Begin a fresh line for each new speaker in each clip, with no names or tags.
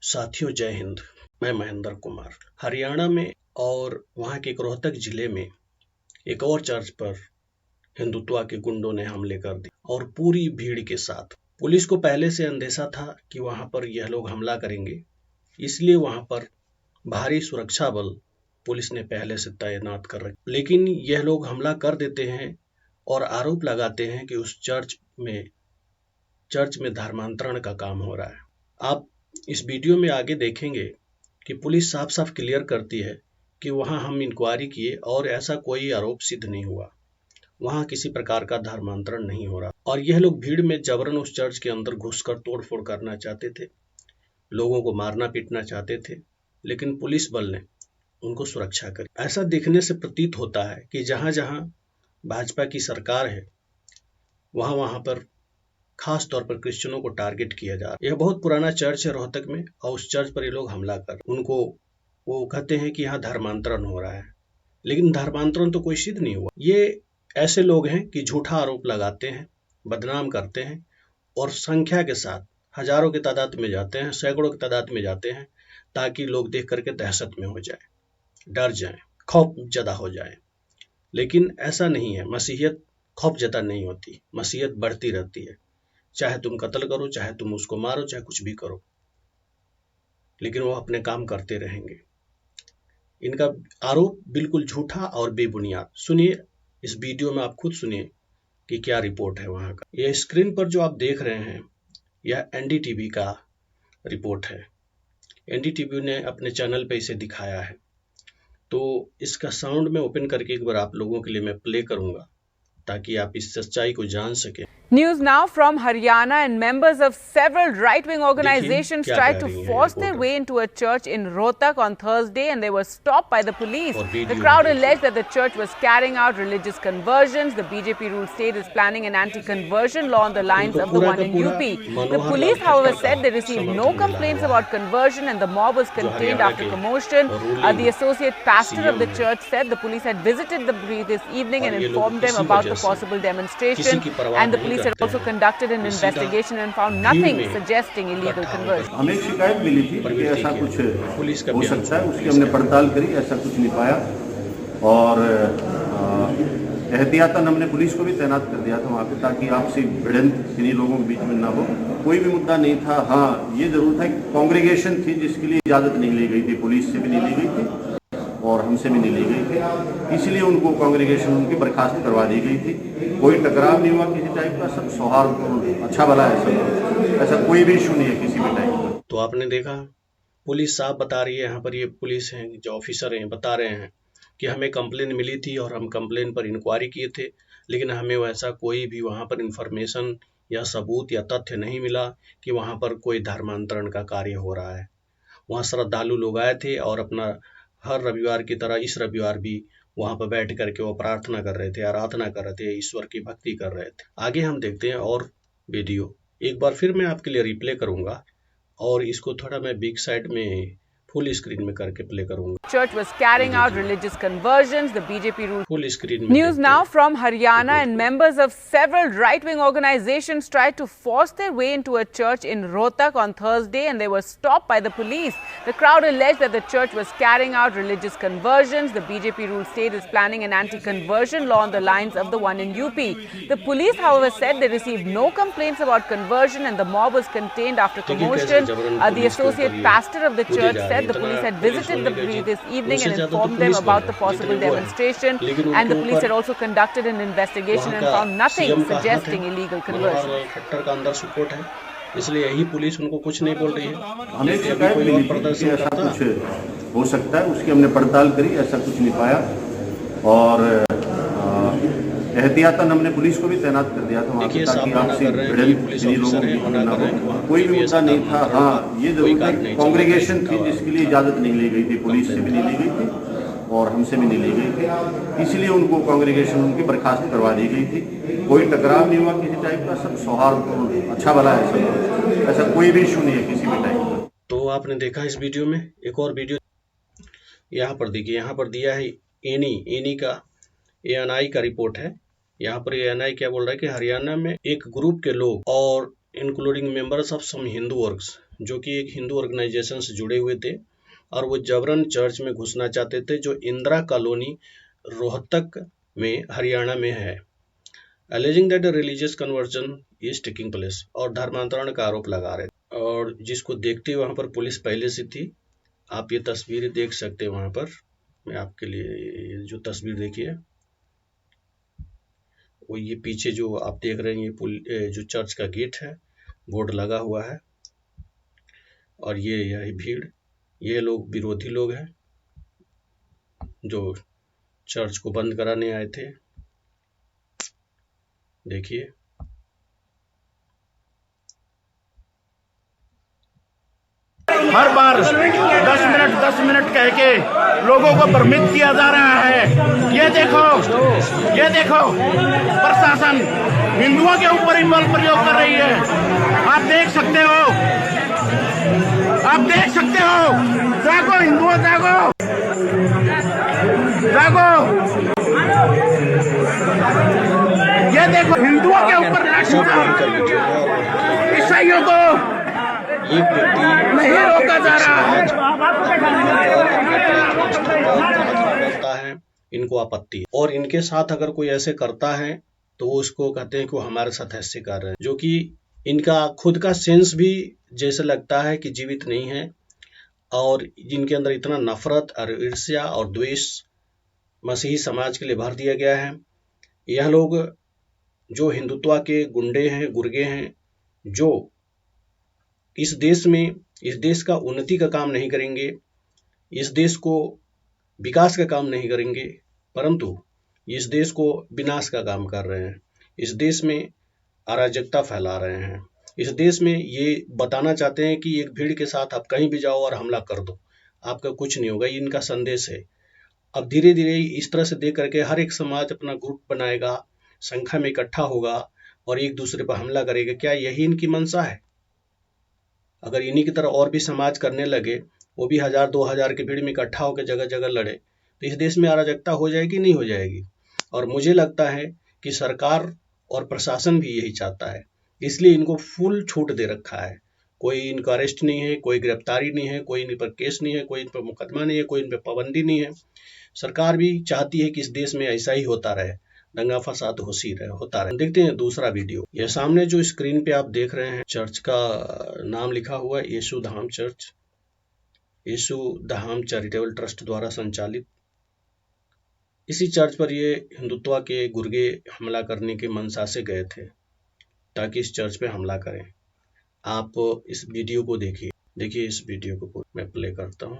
साथियों जय हिंद। मैं महेंद्र कुमार। हरियाणा में और वहां के एक रोहतक जिले में एक और चर्च पर हिंदुत्व के गुंडों ने हमले कर दिए और पूरी भीड़ के साथ। पुलिस को पहले से अंदेशा था कि वहां पर यह लोग हमला करेंगे, इसलिए वहां पर भारी सुरक्षा बल पुलिस ने पहले से तैनात कर रखे। लेकिन यह लोग हमला कर देते हैं और आरोप लगाते हैं कि उस चर्च में धर्मांतरण का काम हो रहा है। आप इस वीडियो में आगे देखेंगे कि पुलिस साफ साफ क्लियर करती है कि वहां हम इंक्वायरी किए और ऐसा कोई आरोप सिद्ध नहीं हुआ, वहां किसी प्रकार का धर्मांतरण नहीं हो रहा। और यह लोग भीड़ में जबरन उस चर्च के अंदर घुसकर तोड़फोड़ करना चाहते थे, लोगों को मारना पीटना चाहते थे, लेकिन पुलिस बल ने उनको सुरक्षा करी। ऐसा देखने से प्रतीत होता है कि जहां जहां भाजपा की सरकार है वहां वहां पर खास तौर पर क्रिश्चियनों को टारगेट किया जा रहा है। यह बहुत पुराना चर्च है रोहतक में और उस चर्च पर ये लोग हमला कर उनको वो कहते हैं कि यहाँ धर्मांतरण हो रहा है, लेकिन धर्मांतरण तो कोई सिद्ध नहीं हुआ। ये ऐसे लोग हैं कि झूठा आरोप लगाते हैं, बदनाम करते हैं और संख्या के साथ हजारों की तादाद में जाते हैं, सैकड़ों की तादाद में जाते हैं, ताकि लोग देख करके दहशत में हो जाए, डर जाए, खौफ ज़्यादा हो जाए। लेकिन ऐसा नहीं है। मसीहियत खौफ ज़्यादा नहीं होती, मसीहियत बढ़ती रहती है। चाहे तुम कत्ल करो, चाहे तुम उसको मारो, चाहे कुछ भी करो, लेकिन वो अपने काम करते रहेंगे। इनका आरोप बिल्कुल झूठा और बेबुनियाद। सुनिए इस वीडियो में, आप खुद सुनिए कि क्या रिपोर्ट है वहां का। यह स्क्रीन पर जो आप देख रहे हैं यह एनडीटीवी का रिपोर्ट है। एनडीटीवी ने अपने चैनल पे इसे दिखाया है, तो इसका साउंड में ओपन करके एक बार आप लोगों के लिए मैं प्ले करूंगा ताकि आप इस सच्चाई को जान सकें।
News now from Haryana, and members of several right-wing organizations tried to force their way into a church in Rohtak on Thursday, and they were stopped by the police. The crowd alleged that the church was carrying out religious conversions. The BJP-ruled state is planning an anti-conversion law on the lines of the one in UP. The police, however, said they received no complaints about conversion, and the mob was contained after commotion. The associate pastor of the church said the police had visited the this evening and informed them about the possible demonstration, and the police had also conducted an investigation and found nothing suggesting illegal conversion.
हमें शिकायत मिली थी कि ऐसा कुछ हो सकता है, उसकी हमने पड़ताल करी, ऐसा कुछ नहीं पाया और एहतियातन हमने पुलिस को भी तैनात कर दिया था वहाँ पे, ताकि आपसी भिड़ंत इन्हीं लोगों के बीच में ना हो। कोई भी मुद्दा नहीं था। हाँ, ये जरूर था कि कांग्रेगेशन थी जिसके लिए इजाज़त नहीं ली गई थी, पुलिस से भी नहीं ली गई थी और हमसे भी नहीं ली गई थी, इसलिए उनको कांग्रेगेशन उनकी बर्खास्त करवा दी गई थी। कोई टकराव नहीं हुआ किसी टाइप का, सब सौहार्दपूर्ण, अच्छा भला है सब, ऐसा कोई भी इशू नहीं है किसी भी टाइप का।
तो आपने देखा, पुलिस साफ बता रही है, यहाँ पर ये पुलिस हैं जो ऑफिसर हैं बता रहे हैं कि हमें कंप्लेन मिली थी और हम कंप्लेन पर इंक्वायरी किए थे, लेकिन हमें वैसा कोई भी वहाँ पर इंफॉर्मेशन या सबूत या तथ्य नहीं मिला कि वहाँ पर कोई धर्मांतरण का कार्य हो रहा है। वहाँ श्रद्धालु लोग आए थे और अपना हर रविवार की तरह इस रविवार भी वहां पर बैठ करके वो प्रार्थना कर रहे थे, आराधना कर रहे थे, ईश्वर की भक्ति कर रहे थे। आगे हम देखते हैं और वीडियो एक बार फिर मैं आपके लिए रिप्ले करूंगा और इसको थोड़ा मैं बिग साइड में फुल स्क्रीन में करके प्ले करूंगा।
Church was carrying out religious conversions. The BJP ruled.
Full screen में।
News now from Haryana, and members of several right-wing organizations tried to force their way into a church in Rohtak on Thursday, and they were stopped by the police. The crowd alleged that the church was carrying out religious conversions. The BJP-ruled state is planning an anti-conversion law on the lines of the one in UP. The police, however, said they received no complaints about conversion, and the mob was contained after commotion. The associate pastor of the church said the police had visited the this evening and informed them about the possible demonstration, and the police had also conducted an investigation and found nothing suggesting illegal conversion.
Khattar का अंदर support है, इसलिए यही police उनको कुछ नहीं बोल रही है।
हमें शिकायत मिली थी कि ऐसा कुछ हो सकता है, उसकी हमने पड़ताल करी, ऐसा कुछ नहीं पाया और एहतियातन हमने पुलिस को भी तैनात कर दिया था वहाँ पे, ताकि आपसी भिड़ंत इन्हीं लोगों के बीच में ना हो। कोई भी मुद्दा नहीं था। हाँ, ये जरूर था कि कांग्रेगेशन थी जिसके लिए इजाज़त नहीं ली गई थी, पुलिस से भी नहीं ली गई थी और हमसे भी नहीं ली गई थी, इसलिए उनको कांग्रेगेशन उनकी बर्खास्त करवा दी गई थी। कोई टकराव नहीं हुआ किसी टाइप का, सब सौहार्दपूर्ण, अच्छा भला है सब, ऐसा कोई भी इशू नहीं है किसी भी टाइप का।
तो आपने देखा इस वीडियो में। एक और वीडियो यहाँ पर देखिए, यहाँ पर दिया है एनी का एएनआई का रिपोर्ट है। यहाँ पर एएनआई क्या बोल रहा है कि हरियाणा में एक ग्रुप के लोग और including members of some Hindu works जो कि एक हिंदू ऑर्गेनाइजेशन से जुड़े हुए थे और वो जबरन चर्च में घुसना चाहते थे, जो इंदिरा कॉलोनी रोहतक में हरियाणा में है। Aliasing that religious conversion is taking place, और धर्मांतरण का आरोप लगा रहे, और जिसको देखते वहां पर पुलिस पहले से थी। आप ये तस्वीरें देख सकते हैं वहां पर, मैं आपके लिए जो तस्वीर देखिए, वो ये पीछे जो आप देख रहे हैं ये जो चर्च का गेट है, बोर्ड लगा हुआ है, और ये यही भीड़, ये लोग विरोधी लोग हैं जो चर्च को बंद कराने आए थे। देखिए
हर बार 10 मिनट कह के लोगों को भ्रमित किया जा रहा है। ये देखो प्रशासन हिंदुओं के ऊपर ही बल प्रयोग कर रही है। आप देख सकते हो। जागो हिंदुओं, जागो। ये देखो हिंदुओं के ऊपर ईसाइयों को नहीं रोका जा रहा
है। इनको आपत्ति है, और इनके साथ अगर कोई ऐसे करता है तो वो उसको कहते हैं कि वो हमारे साथ ऐसे कर रहे हैं, जो कि इनका खुद का सेंस भी जैसे लगता है कि जीवित नहीं है, और जिनके अंदर इतना नफरत और ईर्ष्या और द्वेष मसीही समाज के लिए भर दिया गया है। यह लोग जो हिंदुत्व के गुंडे हैं, गुर्गे हैं, जो इस देश का उन्नति का काम नहीं करेंगे, इस देश को विकास का काम नहीं करेंगे, परंतु इस देश को विनाश का काम कर रहे हैं। इस देश में अराजकता फैला रहे हैं। इस देश में ये बताना चाहते हैं कि एक भीड़ के साथ आप कहीं भी जाओ और हमला कर दो, आपका कुछ नहीं होगा। ये इनका संदेश है। अब धीरे धीरे इस तरह से देख करके हर एक समाज अपना ग्रुप बनाएगा, संख्या में इकट्ठा होगा और एक दूसरे पर हमला करेगा। क्या यही इनकी मंशा है? अगर इन्हीं की तरह और भी समाज करने लगे, वो भी 1000-2000 की भीड़ में इकट्ठा होकर जगह जगह लड़े, तो इस देश में अराजकता हो जाएगी, नहीं हो जाएगी? और मुझे लगता है कि सरकार और प्रशासन भी यही चाहता है, इसलिए इनको फुल छूट दे रखा है। कोई इनका अरेस्ट नहीं है, कोई गिरफ्तारी नहीं है, कोई इन पर केस नहीं है, कोई इन पर मुकदमा नहीं है, कोई इन पर पाबंदी नहीं है। सरकार भी चाहती है कि इस देश में ऐसा ही होता रहे, दंगा फसाद होता रहे। देखते हैं दूसरा वीडियो। यह सामने जो स्क्रीन पे आप देख रहे हैं, चर्च का नाम लिखा हुआ है यीशु धाम चर्च, यीशु धाम चैरिटेबल ट्रस्ट द्वारा संचालित। इसी चर्च पर ये हिंदुत्व के गुर्गे हमला करने के मंशा से गए थे ताकि इस चर्च पे हमला करें। आप इस वीडियो को देखिए इस वीडियो को मैं प्ले करता हूँ।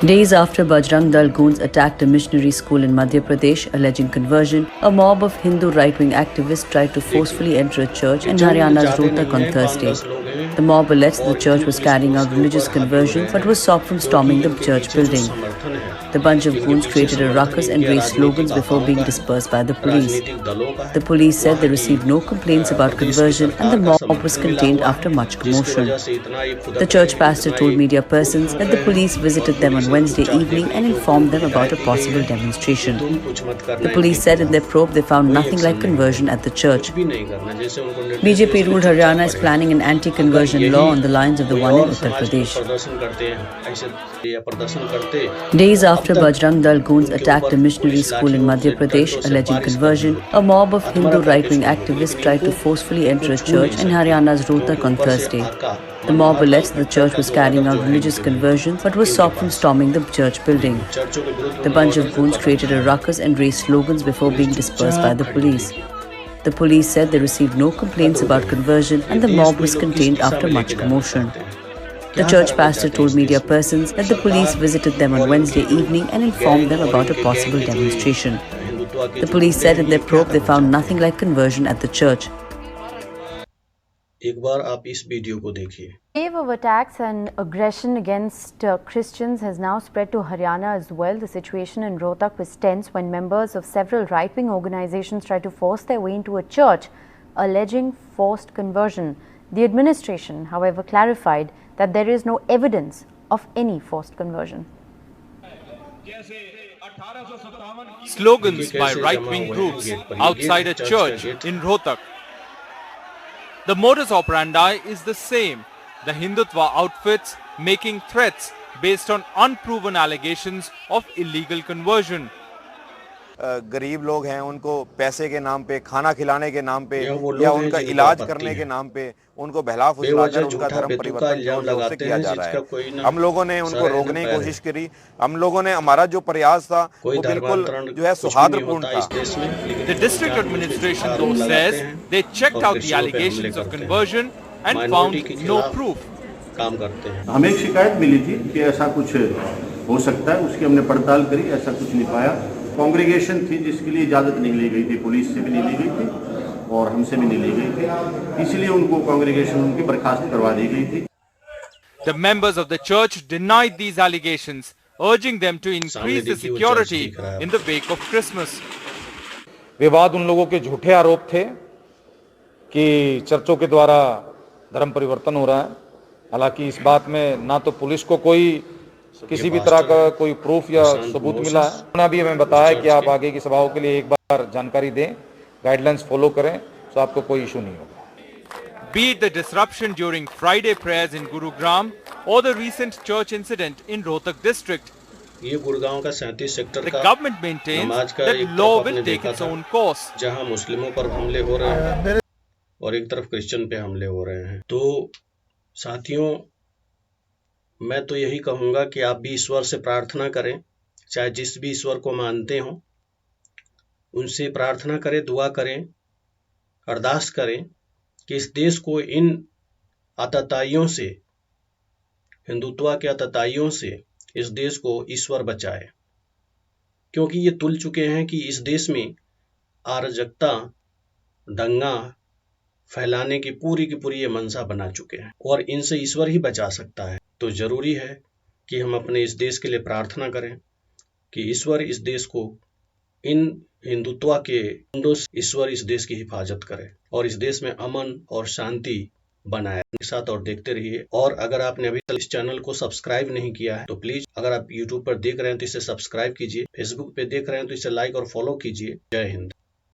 Days after Bajrang Dal goons attacked a missionary school in Madhya Pradesh alleging conversion, a mob of Hindu right-wing activists tried to forcefully enter a church in Haryana's Rohtak on Thursday. The mob alleged the church was carrying out religious conversion but was stopped from storming the church building. The bunch of goons created a ruckus and raised slogans before being dispersed by the police. The police said they received no complaints about conversion and the mob was contained after much commotion. The church pastor told media persons that the police visited them on Wednesday evening and informed them about a possible demonstration. The police said in their probe they found nothing like conversion at the church. BJP-ruled Haryana is planning an anti-conversion law on the lines of the one in Uttar Pradesh. Days after Bajrang Dal goons attacked a missionary school in Madhya Pradesh alleging conversion, a mob of Hindu right-wing activists tried to forcefully enter a church in Haryana's Rohtak on Thursday. The mob alleged the church was carrying out religious conversion but was stopped from storming the church building. The bunch of goons created a ruckus and raised slogans before being dispersed by the police. The police said they received no complaints about conversion and the mob was contained after much commotion. The church pastor told media persons that the police visited them on Wednesday evening and informed them about a possible demonstration. The police said in their probe they found nothing like conversion at the church.
एक बार आप इस video को देखिए।
Wave of attacks and aggression against Christians has now spread to Haryana as well. The situation in Rohtak was tense when members of several right-wing organizations tried to force their way into a church, alleging forced conversion. The administration, however, clarified that there is no evidence of any forced conversion.
Slogans by right-wing groups outside a church in Rohtak. The modus operandi is the same. The Hindutva outfits making threats based on unproven allegations of illegal conversion.
गरीब लोग हैं, उनको पैसे के नाम पे, खाना खिलाने के नाम पे या उनका इलाज करने के नाम पे उनको बहला फुसलाकर उनका धर्म परिवर्तन जोर जोर से किया जा रहा है। हम लोगों ने उनको रोकने की कोशिश करी। हम लोगों ने, हमारा जो प्रयास था वो बिल्कुल जो है सौहार्दपूर्ण था।
The district administration though says they checked out the allegations of conversion and found no proof.
काम करते हैं।
हमें एक शिकायत मिली थी कि ऐसा कुछ हो सकता है, उसकी हमने पड़ताल करी, ऐसा कुछ नहीं पाया। कांग्रेगेशन थी जिसके लिए इजाजत नहीं ली गई थी, पुलिस से भी नहीं ली गई थी और हमसे भी नहीं ली गई थी, इसलिए उनको कांग्रेगेशन उनकी बर्खास्त करवा दी गई थी।
The members of the church denied these allegations, urging them to increase the security in the wake of Christmas.
विवाद उन लोगों के झूठे आरोप थे कि चर्चों के द्वारा धर्म परिवर्तन हो रहा है। हालांकि इस बात में ना तो पुलिस को कोई किसी भी तरह का कोई प्रूफ या सबूत मिला है। उन्होंने भी हमें बताया कि आप आगे की सभाओं के लिए एक बार जानकारी दें, गाइडलाइंस फॉलो करें, तो आपको कोई इशू नहीं होगा।
Be it the disruption during Friday prayers in Gurugram or the recent church incident in Rohtak district,
ये गुड़गांव का 37 sector
the government maintains that law will take its own course.
जहां मुस्लिमों पर हमले हो रहे हैं और एक तरफ क्रिश्चियन पे हमले हो रहे हैं। तो साथियों, मैं तो यही कहूंगा कि आप भी ईश्वर से प्रार्थना करें, चाहे जिस भी ईश्वर को मानते हो उनसे प्रार्थना करें, दुआ करें, अरदास करें कि इस देश को इन आतताइयों से, हिंदुत्व के आतताइयों से इस देश को ईश्वर बचाए, क्योंकि ये तुल चुके हैं कि इस देश में अराजकता, दंगा फैलाने की पूरी ये मंशा बना चुके हैं और इनसे ईश्वर ही बचा सकता है। तो जरूरी है कि हम अपने इस देश के लिए प्रार्थना करें कि ईश्वर इस देश को इन हिंदुत्व के गुंडों से ईश्वर इस देश की हिफाजत करे और इस देश में अमन और शांति बनाए साथ। और देखते रहिए। और अगर आपने अभी तक इस चैनल को सब्सक्राइब नहीं किया है तो प्लीज, अगर आप यूट्यूब पर देख रहे हैं तो इसे सब्सक्राइब कीजिए, फेसबुक पे देख रहे हैं तो इसे लाइक और फॉलो कीजिए। जय हिंद।